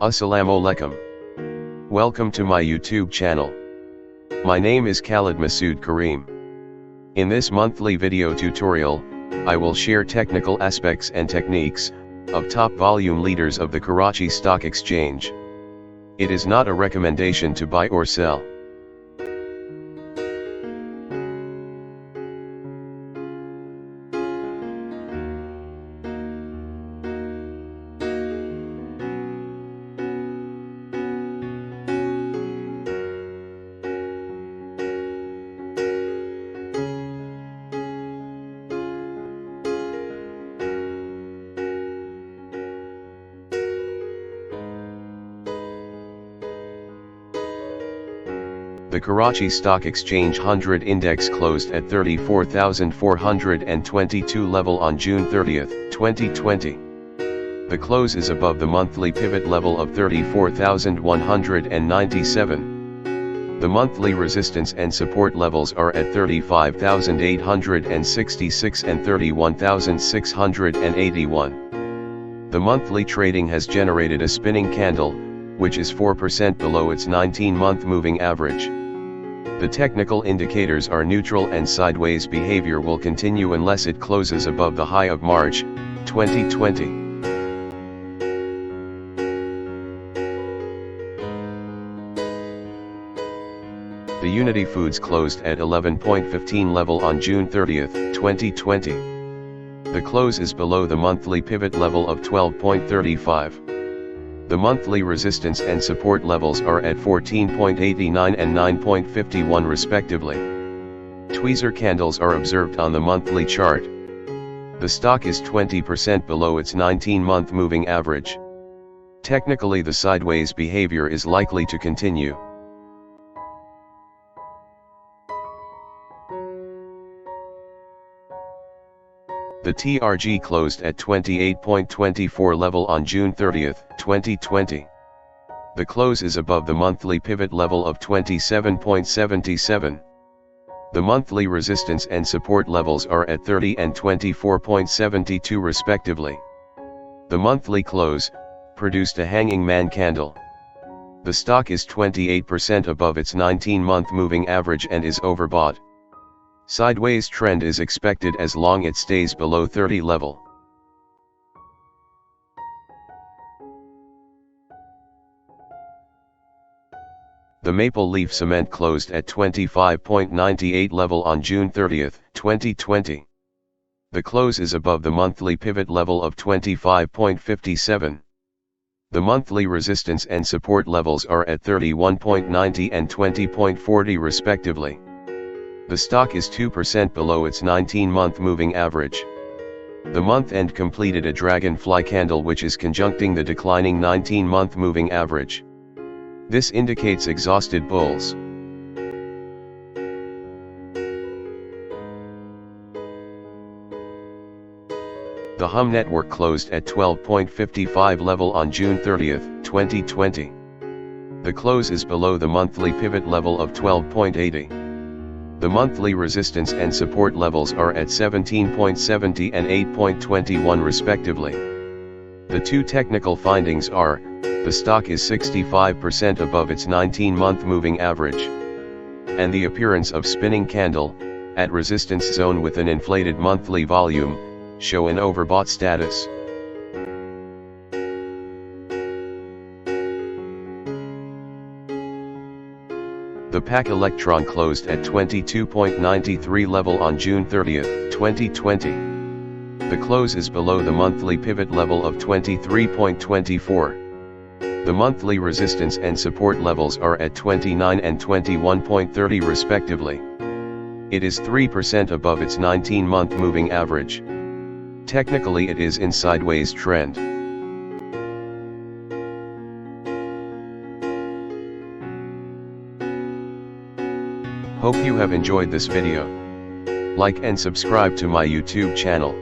Assalamu alaikum. Welcome to my YouTube channel. My name is Khalid Masood Kareem. In this monthly video tutorial, I will share technical aspects and techniques of top volume leaders of the Karachi Stock Exchange. It is not a recommendation to buy or sell. The Karachi Stock Exchange 100 Index closed at 34,422 level on June 30, 2020. The close is above the monthly pivot level of 34,197. The monthly resistance and support levels are at 35,866 and 31,681. The monthly trading has generated a spinning candle, which is 4% below its 19-month moving average. The technical indicators are neutral and sideways behavior will continue unless it closes above the high of March, 2020. The Unity Foods closed at 11.15 level on June 30, 2020. The close is below the monthly pivot level of 12.35. The monthly resistance and support levels are at 14.89 and 9.51 respectively. Tweezer candles are observed on the monthly chart. The stock is 20% below its 19-month moving average. Technically, the sideways behavior is likely to continue. The TRG closed at 28.24 level on June 30, 2020. The close is above the monthly pivot level of 27.77. The monthly resistance and support levels are at 30 and 24.72 respectively. The monthly close produced a hanging man candle. The stock is 28% above its 19-month moving average and is overbought. Sideways trend is expected as long it stays below 30 level. The Maple Leaf Cement closed at 25.98 level on June 30, 2020. The close is above the monthly pivot level of 25.57. The monthly resistance and support levels are at 31.90 and 20.40 respectively. The stock is 2% below its 19-month moving average. The month-end completed a dragonfly candle which is conjuncting the declining 19-month moving average. This indicates exhausted bulls. The HUMNL network closed at 12.55 level on June 30, 2020. The close is below the monthly pivot level of 12.80. The monthly resistance and support levels are at 17.70 and 8.21 respectively. The two technical findings are, the stock is 65% above its 19-month moving average, and the appearance of spinning candle, at resistance zone with an inflated monthly volume, show an overbought status. The PAEL electron closed at 22.93 level on June 30, 2020. The close is below the monthly pivot level of 23.24. The monthly resistance and support levels are at 29 and 21.30 respectively. It is 3% above its 19-month moving average. Technically, it is in sideways trend. Hope you have enjoyed this video. Like and subscribe to my YouTube channel.